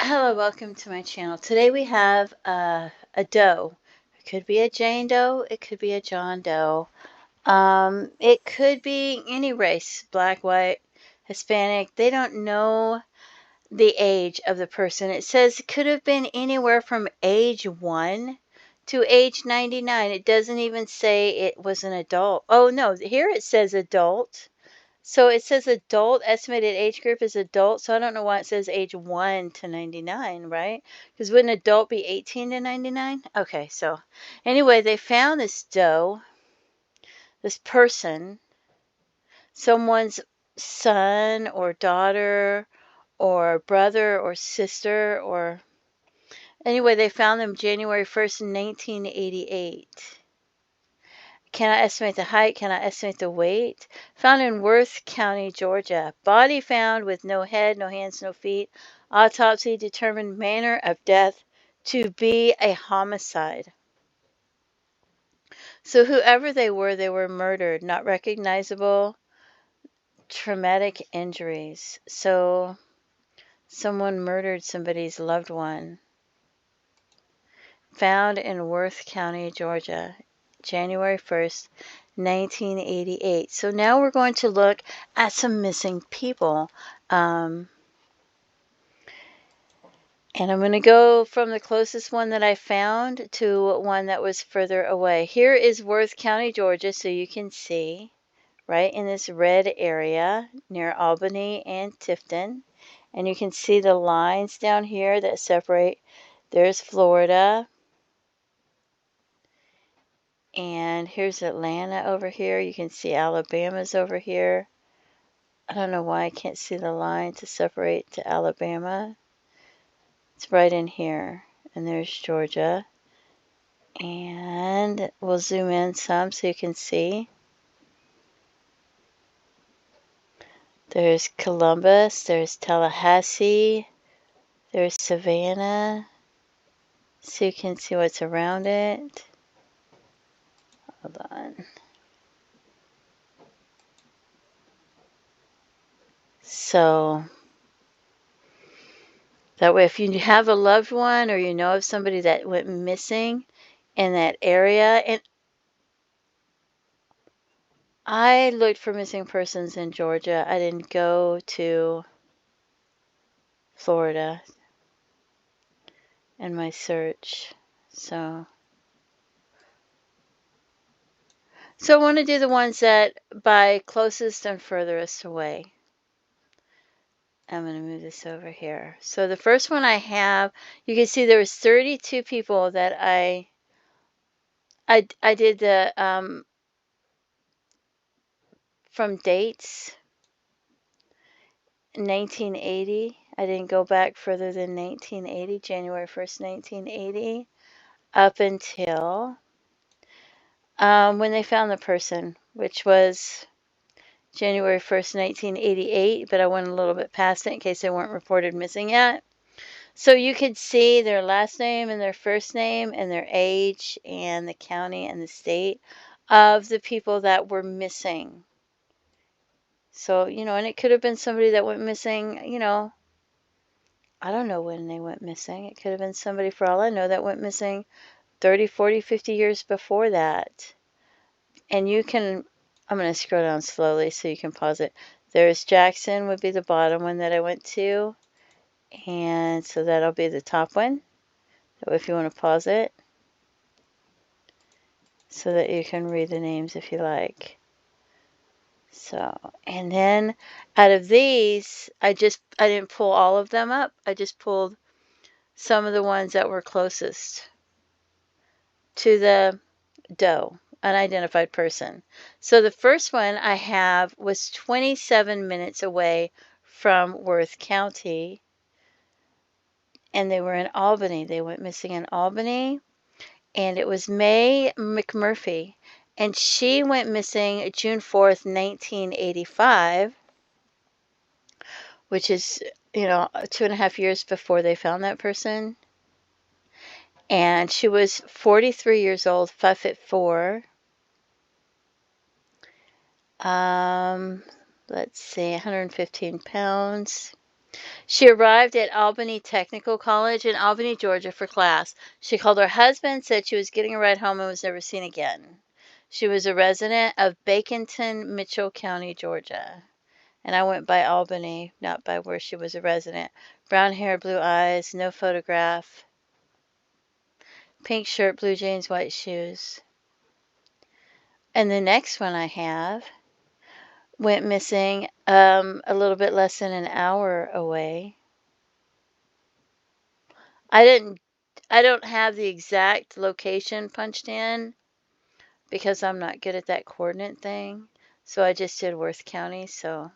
Hello, welcome to my channel. Today we have a doe. It could be a Jane Doe, it could be a John Doe. It could be any race, black, white, Hispanic. They don't know the age of the person. It says it could have been anywhere from age 1 to age 99. It doesn't even say it was an adult. Oh no, here it says adult. So it says adult, estimated age group is adult. So I don't know why it says age 1 to 99, right? Because wouldn't adult be 18 to 99? Okay, so anyway, they found this doe, this person, someone's son or daughter or brother or sister, or anyway, they found them January 1st, 1988. Cannot estimate the height, cannot estimate the weight. Found in Worth County, Georgia. Body found with no head, no hands, no feet. Autopsy determined manner of death to be a homicide. So whoever they were murdered, not recognizable, traumatic injuries. So someone murdered somebody's loved one. Found in Worth County, Georgia. January 1st, 1988. So now we're going to look at some missing people. And I'm going to go from the closest one that I found to one that was further away. Here is Worth County, Georgia, so you can see, right in this red area near Albany and Tifton. And you can see the lines down here that separate. There's Florida. And here's Atlanta over here. You can see Alabama's over here. I don't know why I can't see the line to separate to Alabama. It's right in here. And there's Georgia. And we'll zoom in some so you can see. There's Columbus. There's Tallahassee. There's Savannah. So you can see what's around it. Hold on. So that way, if you have a loved one or you know of somebody that went missing in that area, and I looked for missing persons in Georgia. I didn't go to Florida in my search. So I want to do the ones that by closest and furthest away. I'm going to move this over here. So the first one I have, you can see there was 32 people that I did the from dates 1980. I didn't go back further than 1980, January 1st, 1980, up until when they found the person, which was January 1st, 1988, but I went a little bit past it in case they weren't reported missing yet. So you could see their last name and their first name and their age and the county and the state of the people that were missing. So, and it could have been somebody that went missing, I don't know when they went missing. It could have been somebody, for all I know, that went missing 30, 40, 50 years before that. And you can, I'm going to scroll down slowly so you can pause it. There's Jackson would be the bottom one that I went to. And so that'll be the top one. So if you want to pause it, so that you can read the names if you like. So, and then out of these, I didn't pull all of them up. I just pulled some of the ones that were closest to the doe, unidentified person. So the first one I have was 27 minutes away from Worth County, and they were in Albany. They went missing in Albany, and it was Mae McMurphy, and she went missing June 4th, 1985, which is, 2.5 years before they found that person. And she was 43 years old, 5'4". Let's see, 115 pounds. She arrived at Albany Technical College in Albany, Georgia for class. She called her husband, said she was getting a ride home, and was never seen again. She was a resident of Baconton, Mitchell County, Georgia. And I went by Albany, not by where she was a resident. Brown hair, blue eyes, no photograph. Pink shirt, blue jeans, white shoes. And the next one I have went missing a little bit less than an hour away. I don't have the exact location punched in because I'm not good at that coordinate thing. So I just did Worth County. So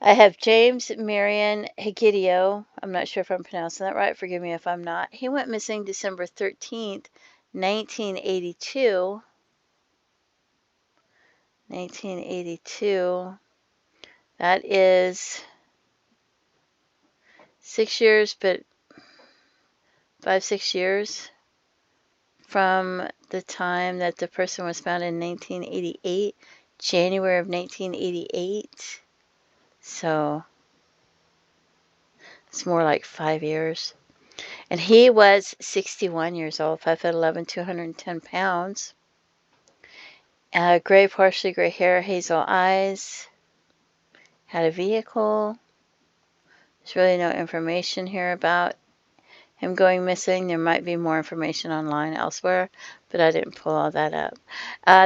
I have James Marion Hegidio. I'm not sure if I'm pronouncing that right. Forgive me if I'm not. He went missing December 13th, 1982. 1982. That is 6 years, but 5-6 years from the time that the person was found in 1988, January of 1988. So it's more like 5 years. And he was 61 years old, 5'11", 210 pounds. Gray, partially gray hair, hazel eyes. Had a vehicle. There's really no information here about him going missing. There might be more information online elsewhere, but I didn't pull all that up.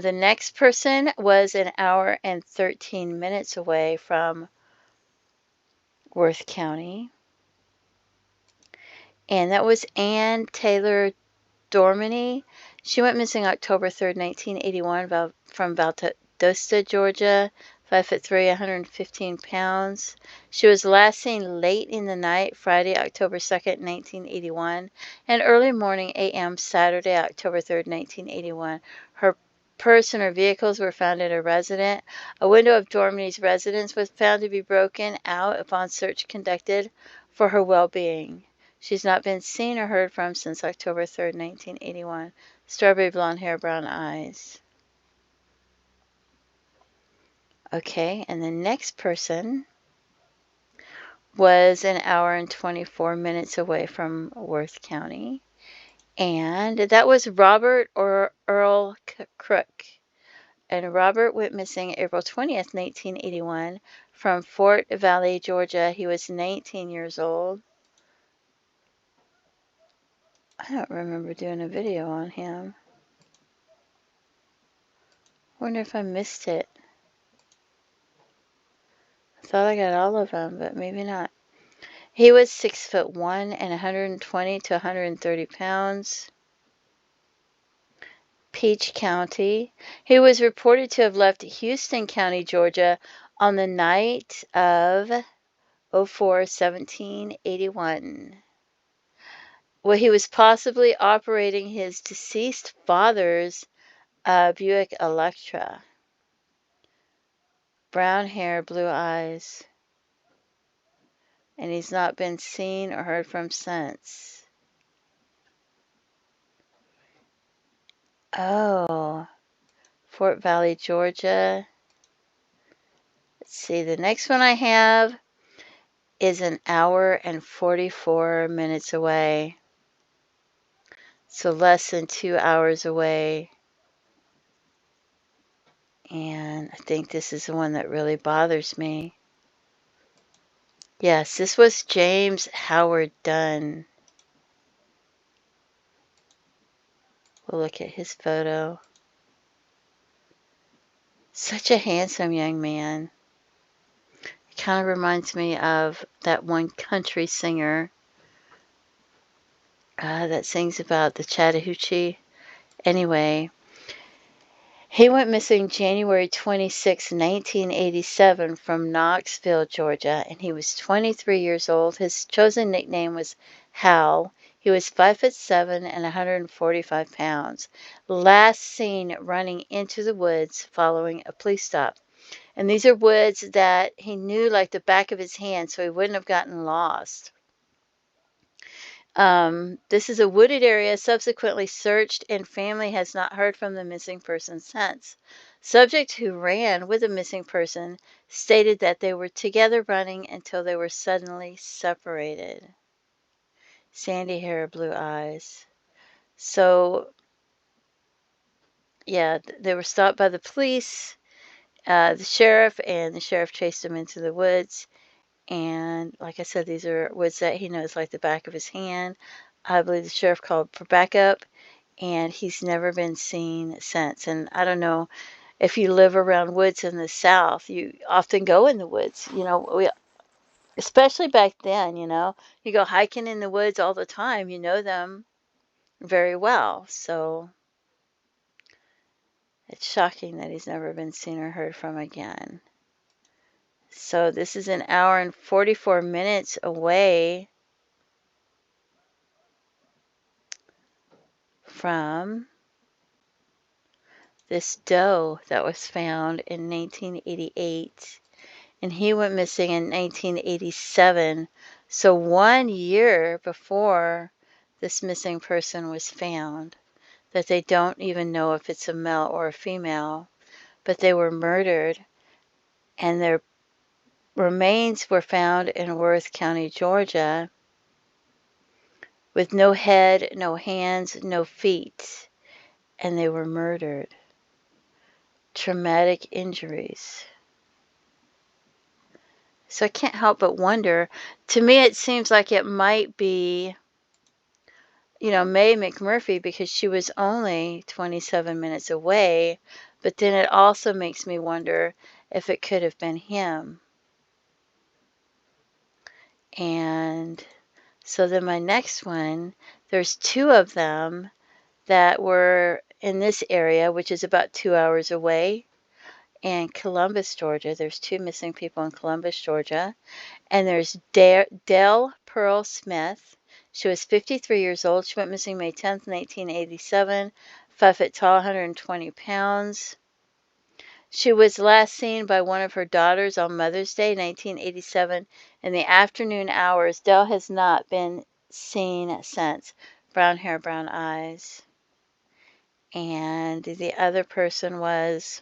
The next person was an hour and 13 minutes away from Worth County, and that was Ann Taylor Dorminey. She went missing October 3rd, 1981 from Valdosta, Georgia. 5'3", 115 pounds. She was last seen late in the night, Friday, October 2nd, 1981, and early morning a.m. Saturday, October 3rd, 1981. Her purse and her vehicles were found at a residence. A window of Dorminey's residence was found to be broken out upon search conducted for her well-being. She's not been seen or heard from since October 3rd, 1981. Strawberry blonde hair, brown eyes. Okay, and the next person was an hour and 24 minutes away from Worth County, and that was Robert or Earl Crook. And Robert went missing April 20th, 1981 from Fort Valley, Georgia. He was 19 years old. I don't remember doing a video on him. Wonder if I missed it. I thought I got all of them, but maybe not. He was 6'1" and 120 to 130 pounds. Peach County. He was reported to have left Houston County, Georgia on the night of 04/17/81. Well, he was possibly operating his deceased father's Buick Electra. Brown hair, blue eyes. And he's not been seen or heard from since. Oh, Fort Valley, Georgia. Let's see, the next one I have is an hour and 44 minutes away. So less than 2 hours away. And I think this is the one that really bothers me. Yes, this was James Howard Dunn. We'll look at his photo. Such a handsome young man. It kind of reminds me of that one country singer that sings about the Chattahoochee. Anyway, he went missing January 26, 1987 from Knoxville, Georgia, and he was 23 years old. His chosen nickname was Hal. He was 5'7" and 145 pounds. Last seen running into the woods following a police stop. And these are woods that he knew like the back of his hand, so he wouldn't have gotten lost. This is a wooded area subsequently searched, and family has not heard from the missing person since. Subject who ran with a missing person stated that they were together running until they were suddenly separated. Sandy hair, blue eyes. So, yeah, they were stopped by the police, the sheriff, and the sheriff chased them into the woods. And like I said, these are woods that he knows like the back of his hand. I believe the sheriff called for backup, and he's never been seen since. And I don't know if you live around woods in the South, you often go in the woods. Especially back then, you go hiking in the woods all the time. You know them very well. So it's shocking that he's never been seen or heard from again. So this is an hour and 44 minutes away from this doe that was found in 1988. And he went missing in 1987. So 1 year before this missing person was found, that they don't even know if it's a male or a female, but they were murdered, and their remains were found in Worth County, Georgia, with no head, no hands, no feet, and they were murdered. Traumatic injuries. So I can't help but wonder, to me it seems like it might be, Mae McMurphy, because she was only 27 minutes away, but then it also makes me wonder if it could have been him. And so then my next one, there's two of them that were in this area, which is about 2 hours away, in Columbus, Georgia. There's two missing people in Columbus, Georgia. And there's Dell Pearl Smith. She was 53 years old. She went missing May 10th, 1987. 5 foot tall, 120 pounds. She was last seen by one of her daughters on Mother's Day, 1987, in the afternoon hours. Dell has not been seen since. Brown hair, brown eyes. And the other person was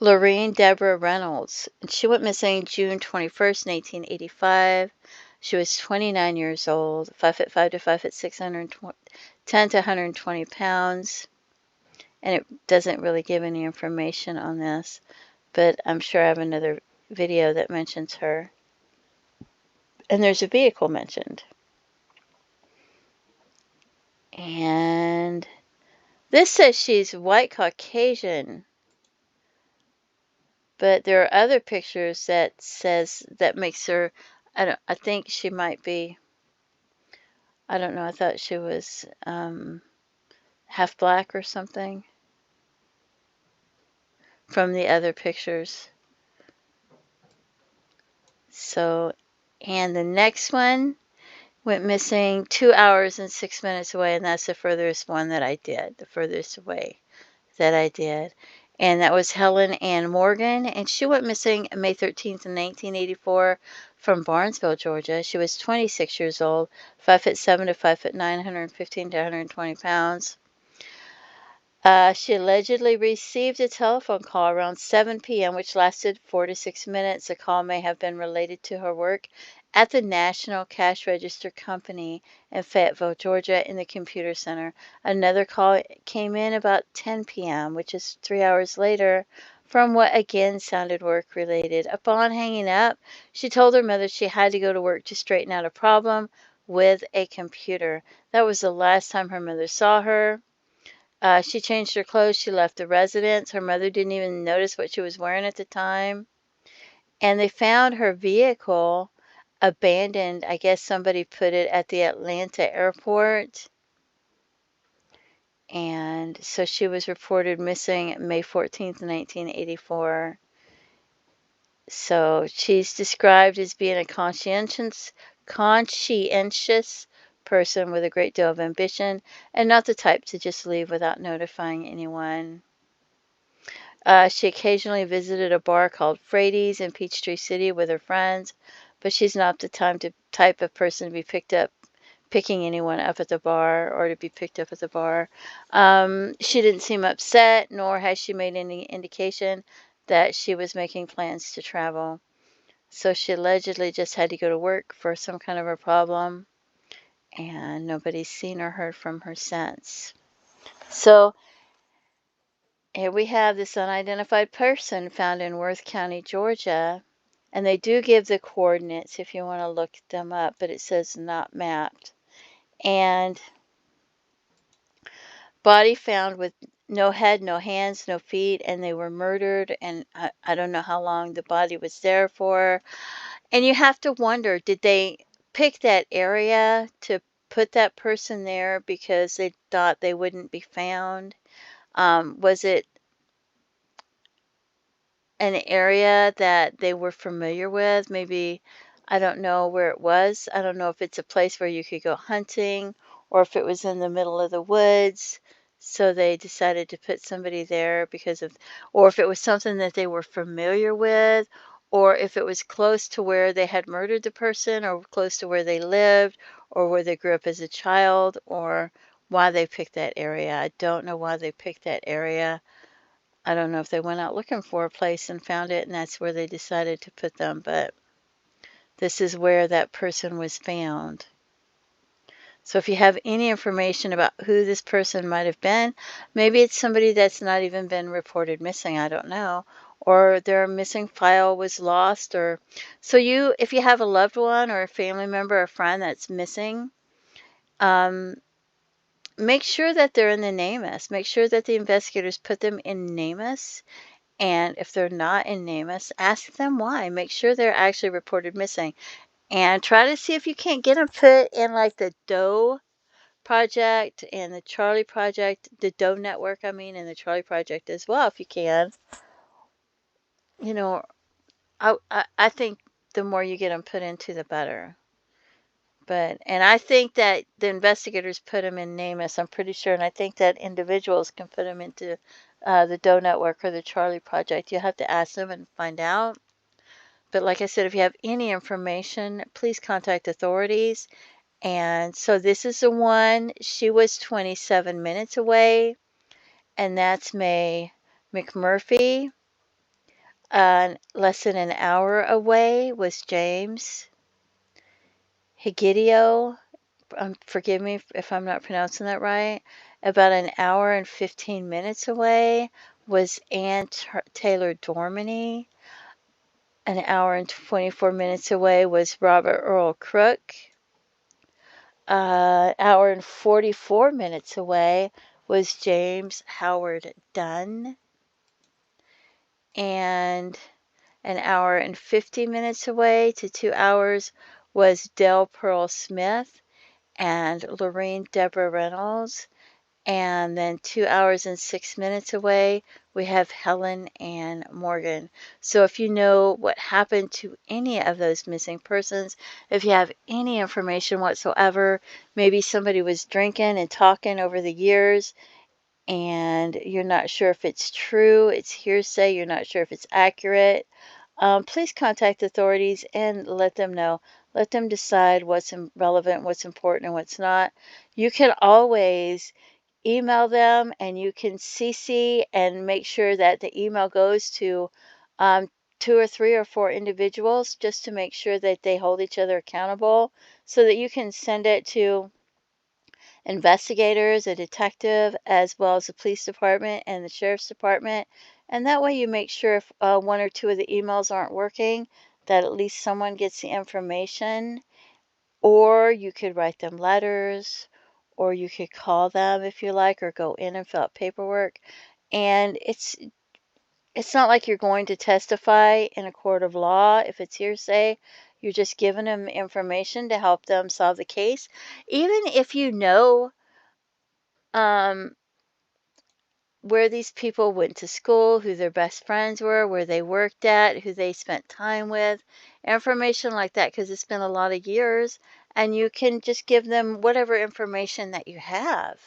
Lorrene Debra Reynolds. She went missing June 21st, 1985. She was 29 years old, 5'5" to 5'6", 10 to 120 pounds. And it doesn't really give any information on this, but I'm sure I have another video that mentions her. And there's a vehicle mentioned. And this says she's white Caucasian. But there are other pictures that makes her, I think she might be, I don't know, I thought she was half black or something from the other pictures. So, and the next one went missing 2 hours and 6 minutes away, and that's the furthest one that I did, the furthest away that I did. And that was Helen Ann Morgan, and she went missing May 13th, 1984 from Barnesville, Georgia. She was 26 years old, 5'7" to 5'9", 115 to 120 pounds. She allegedly received a telephone call around 7 p.m., which lasted 4 to 6 minutes. The call may have been related to her work at the National Cash Register Company in Fayetteville, Georgia, in the computer center. Another call came in about 10 p.m., which is 3 hours later, from what again sounded work-related. Upon hanging up, she told her mother she had to go to work to straighten out a problem with a computer. That was the last time her mother saw her. She changed her clothes. She left the residence. Her mother didn't even notice what she was wearing at the time. And they found her vehicle abandoned. I guess somebody put it at the Atlanta airport. And so she was reported missing May 14th, 1984. So she's described as being a conscientious person with a great deal of ambition, and not the type to just leave without notifying anyone. She occasionally visited a bar called Frady's in Peachtree City with her friends, but she's not the type of person to be picked up picking anyone up at the bar or to be picked up at the bar. She didn't seem upset, nor has she made any indication that she was making plans to travel. So she allegedly just had to go to work for some kind of a problem, and nobody's seen or heard from her since. So here we have this unidentified person found in Worth County, Georgia, and they do give the coordinates if you want to look them up, but it says not mapped. And body found with no head, no hands, no feet, and they were murdered, and I don't know how long the body was there for. And you have to wonder, did they pick that area to put that person there because they thought they wouldn't be found? Was it an area that they were familiar with? Maybe, I don't know where it was. I don't know if it's a place where you could go hunting or if it was in the middle of the woods. So they decided to put somebody there because of, or if it was something that they were familiar with, or if it was close to where they had murdered the person, or close to where they lived, or where they grew up as a child, or why they picked that area. I don't know why they picked that area. I don't know if they went out looking for a place and found it, and that's where they decided to put them, but this is where that person was found. So if you have any information about who this person might have been, maybe it's somebody that's not even been reported missing, I don't know, or their missing file was lost, or so if you have a loved one or a family member or friend that's missing, make sure that they're in the NamUs. Make sure that the investigators put them in NamUs. And if they're not in NamUs, ask them why. Make sure they're actually reported missing. And try to see if you can't get them put in like the Doe Project and the Charlie Project, the Doe Network, I mean, and the Charlie Project as well, if you can. You know, I think the more you get them put into, the better. And I think that the investigators put them in NamUs, I'm pretty sure, and I think that individuals can put them into the Doe Network or the Charlie Project. You'll have to ask them and find out. But like I said, if you have any information, please contact authorities. And so this is the one. She was 27 minutes away, and that's Mae McMurphy. Less than an hour away was James Hegidio. Forgive me if I'm not pronouncing that right. About an hour and 15 minutes away was Ann Taylor Dorminey. An hour and 24 minutes away was Robert Earl Crook. Hour and 44 minutes away was James Howard Dunn. And an hour and 50 minutes away to 2 hours was Dell Pearl Smith and Lorrene Debra Reynolds. And then 2 hours and 6 minutes away, we have Helen Ann Morgan. So if you know what happened to any of those missing persons, if you have any information whatsoever, maybe somebody was drinking and talking over the years, and you're not sure if it's true, it's hearsay, you're not sure if it's accurate, please contact authorities and let them know. Let them decide what's relevant, what's important, and what's not. You can always email them, and you can CC and make sure that the email goes to 2 or 3 or 4 individuals, just to make sure that they hold each other accountable, so that you can send it to investigators, a detective, as well as the police department and the sheriff's department. And that way you make sure if 1 or 2 of the emails aren't working, that at least someone gets the information. Or you could write them letters, or you could call them if you like, or go in and fill out paperwork. And it's not like you're going to testify in a court of law if it's hearsay. You're just giving them information to help them solve the case. Even if you know um, where these people went to school, who their best friends were, where they worked at, who they spent time with, information like that, because it's been a lot of years, and you can just give them whatever information that you have,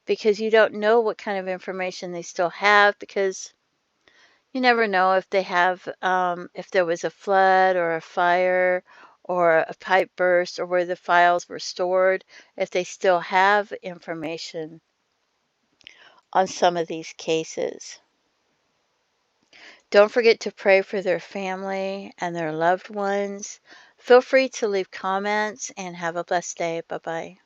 because you don't know what kind of information they still have, because you never know if they have, if there was a flood or a fire, or a pipe burst, or where the files were stored, if they still have information on some of these cases. Don't forget to pray for their family and their loved ones. Feel free to leave comments and have a blessed day. Bye-bye.